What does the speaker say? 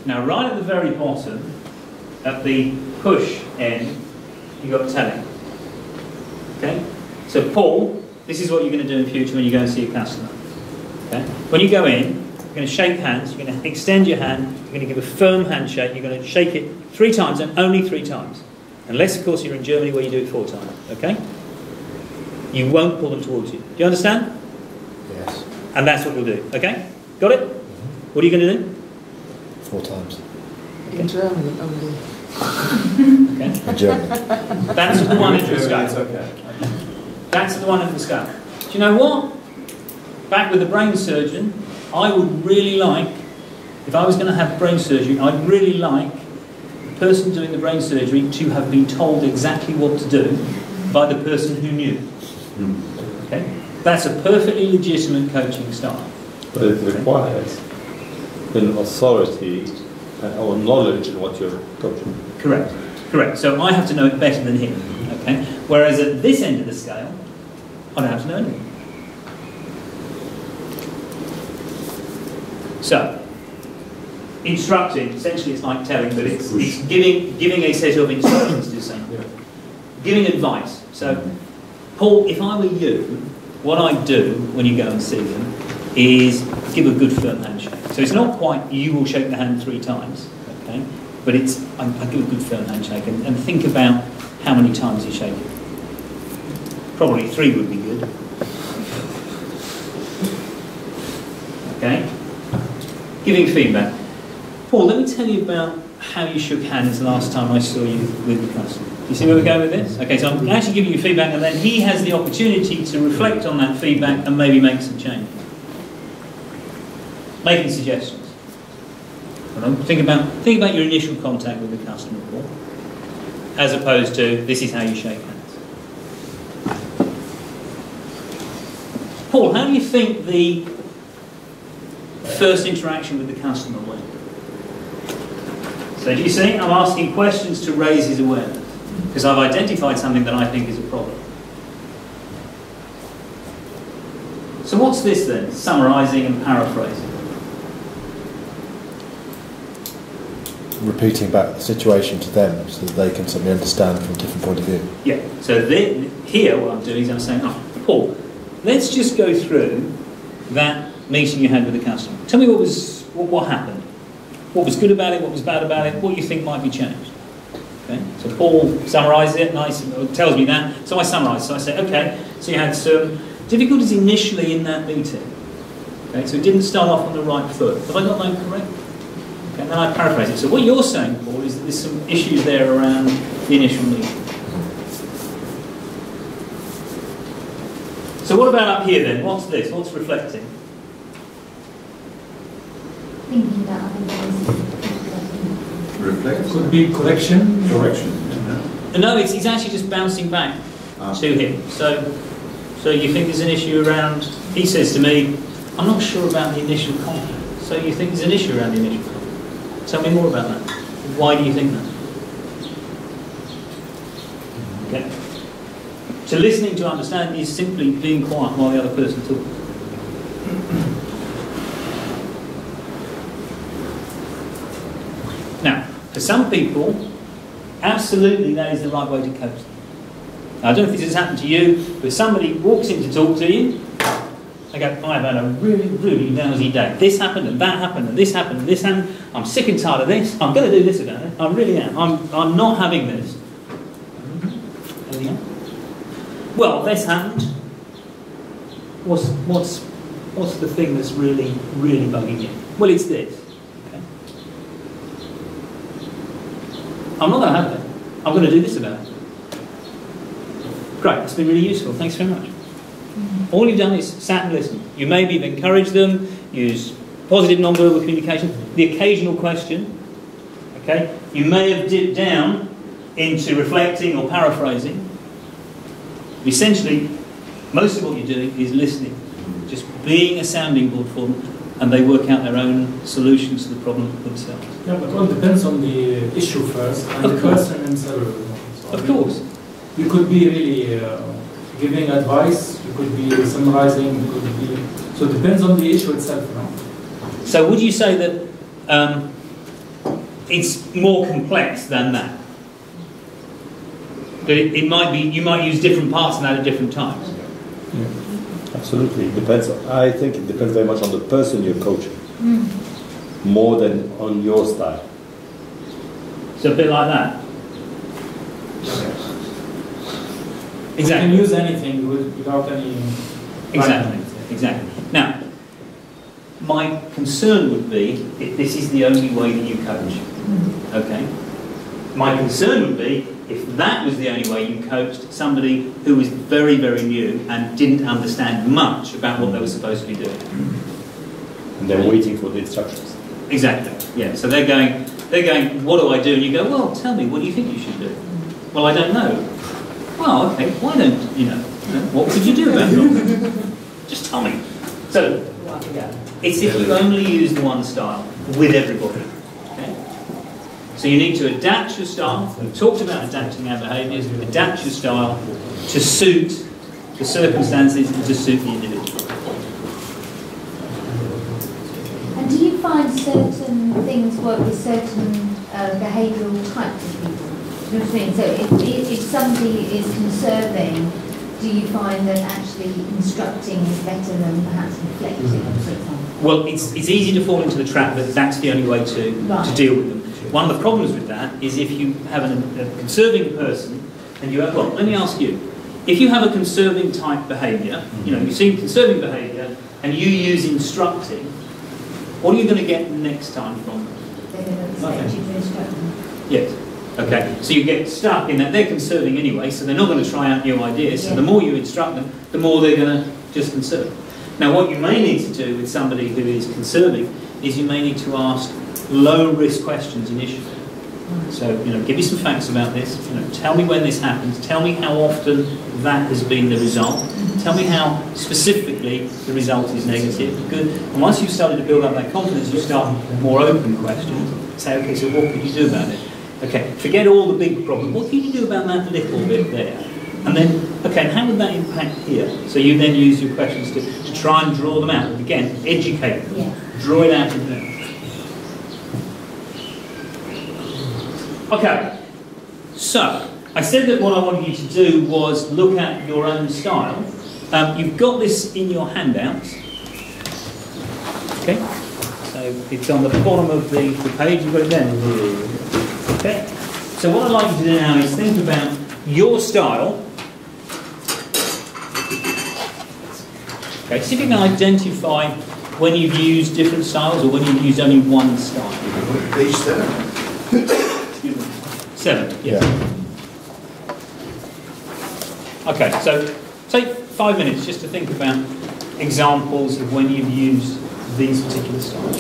Now, right at the very bottom, at the push end, you've got telling. Okay? So, Paul, this is what you're going to do in future when you go and see a customer. Okay? When you go in, you're going to shake hands, you're going to extend your hand, you're going to give a firm handshake, you're going to shake it 3 times and only 3 times. Unless, of course, you're in Germany where you do it 4 times. Okay? You won't pull them towards you. Do you understand? Yes. And that's what we'll do. Okay? Got it? Mm-hmm. What are you going to do? 4 times. Okay. In Germany only. Okay. In Germany. That's the one in the scale. Okay. That's the one in the scale. Do you know what? Back with the brain surgeon, I would really like, if I was going to have brain surgery, I'd really like the person doing the brain surgery to have been told exactly what to do by the person who knew. Okay? That's a perfectly legitimate coaching style. But it requires an authority or knowledge in what you're coaching. Correct. Correct. So I have to know it better than him. Okay? Whereas at this end of the scale, I don't have to know anything. So, instructing, essentially it's like telling, but it's giving a set of instructions to someone. Yeah. Giving advice. So, Paul, if I were you, what I'd do when you go and see them is give a good firm handshake. So it's not quite you will shake the hand 3 times, okay? But it's I give a good firm handshake and think about how many times you shake it. Probably 3 would be good. Okay? Giving feedback. Paul, let me tell you about how you shook hands the last time I saw you with the customer. You see where we're going with this? Okay, so I'm actually giving you feedback and then he has the opportunity to reflect on that feedback and maybe make some changes. Making suggestions. Think about your initial contact with the customer, Paul, as opposed to this is how you shake hands. Paul, how do you think the first interaction with the customer went? So do you see, I'm asking questions to raise his awareness because I've identified something that I think is a problem. So what's this then? Summarising and paraphrasing. Repeating back the situation to them so that they can suddenly understand from a different point of view. Yeah, so here what I'm doing is I'm saying, oh, Paul, let's just go through that meeting you had with the customer. Tell me what happened. What was good about it, what was bad about it, what you think might be changed. Okay? So Paul summarises it, tells me that, so I summarise. So I say, okay, so you had some difficulties initially in that meeting. Okay, so it didn't start off on the right foot. Have I got that correct? Okay, and then I paraphrase it. So what you're saying, Paul, is that there's some issues there around the initial meeting. So what about up here then? What's this? What's reflecting? Thinking about other ways. Reflect? Could be correction. Correction. No, it's actually just bouncing back to him. So you think there's an issue around, he says to me, I'm not sure about the initial contact. So you think there's an issue around the initial contact. Tell me more about that. Why do you think that? Okay. So listening to understand is simply being quiet while the other person talks. Now, for some people, absolutely that is the right way to coach them. Now, I don't know if this has happened to you, but somebody walks in to talk to you, they go, I've had a really, really lousy day. This happened and that happened and this happened and this happened. I'm sick and tired of this. I'm going to do this about it. I really am. I'm not having this. Anything else? Well, this happened. What's the thing that's really, really bugging you? Well, it's this. Okay. I'm not going to have it. I'm going to do this about it. Great, that's been really useful. Thanks very much. All you've done is sat and listened. You maybe have encouraged them, use positive non-verbal communication, the occasional question. Okay? You may have dipped down into reflecting or paraphrasing. Essentially, most of what you're doing is listening, just being a sounding board for them, and they work out their own solutions to the problem themselves. Yeah, but it all depends on the issue first and the person himself. So of course. You could be really giving advice, you could be summarising, you could be... So it depends on the issue itself now. So would you say that it's more complex than that. But it might be, you might use different parts of that at different times. Absolutely, it depends. I think it depends very much on the person you're coaching, more than on your style. So a bit like that. You can use anything without any... Exactly. Now, my concern would be if this is the only way that you coach. Okay? My concern would be if that was the only way you coached somebody who was very, very new and didn't understand much about what they were supposed to be doing. And they're waiting for the instructions. Exactly, yeah. So they're going, what do I do? And you go, well, tell me, what do you think you should do? Well, I don't know. Well, okay, why don't you know? What could you do about it? Just tell me. So, it's if you only use the one style with everybody. Okay? So you need to adapt your style. We've talked about adapting our behaviours. Adapt your style to suit the circumstances and to suit the individual. And do you find certain things work with certain behavioural types of people? You know what I mean? So if somebody is conserving, do you find that actually instructing is better than perhaps reflecting, for example? Well, it's easy to fall into the trap that that's the only way to deal with them. One of the problems with that is if you have a conserving person, and you have, well, let me ask you, if you have a conserving type behaviour, you know, you see conserving behaviour, and you use instructing, what are you going to get next time from them? They're going to expect you to instruct them. Yes. Okay, so you get stuck in that they're conserving anyway, so they're not going to try out new ideas. So the more you instruct them, the more they're going to just conserve. Now, what you may need to do with somebody who is conserving is you may need to ask low-risk questions initially. So, you know, give me some facts about this. You know, tell me when this happens. Tell me how often that has been the result. Tell me how specifically the result is negative. Good. And once you've started to build up that confidence, you start more open questions. Say, okay, so what could you do about it? Okay, forget all the big problems. What can you do about that little bit there? And then, okay, and how would that impact here? So you then use your questions to try and draw them out. Again, educate them. Yeah. Draw it out of them. Okay, so I said that what I wanted you to do was look at your own style. You've got this in your handouts. Okay, so it's on the bottom of the page. You've got it there. Okay, so what I'd like you to do now is think about your style. Okay, see if you can identify when you've used different styles or when you've used only one style. Page 7. 7, yes. Okay, so take 5 minutes just to think about examples of when you've used these particular styles.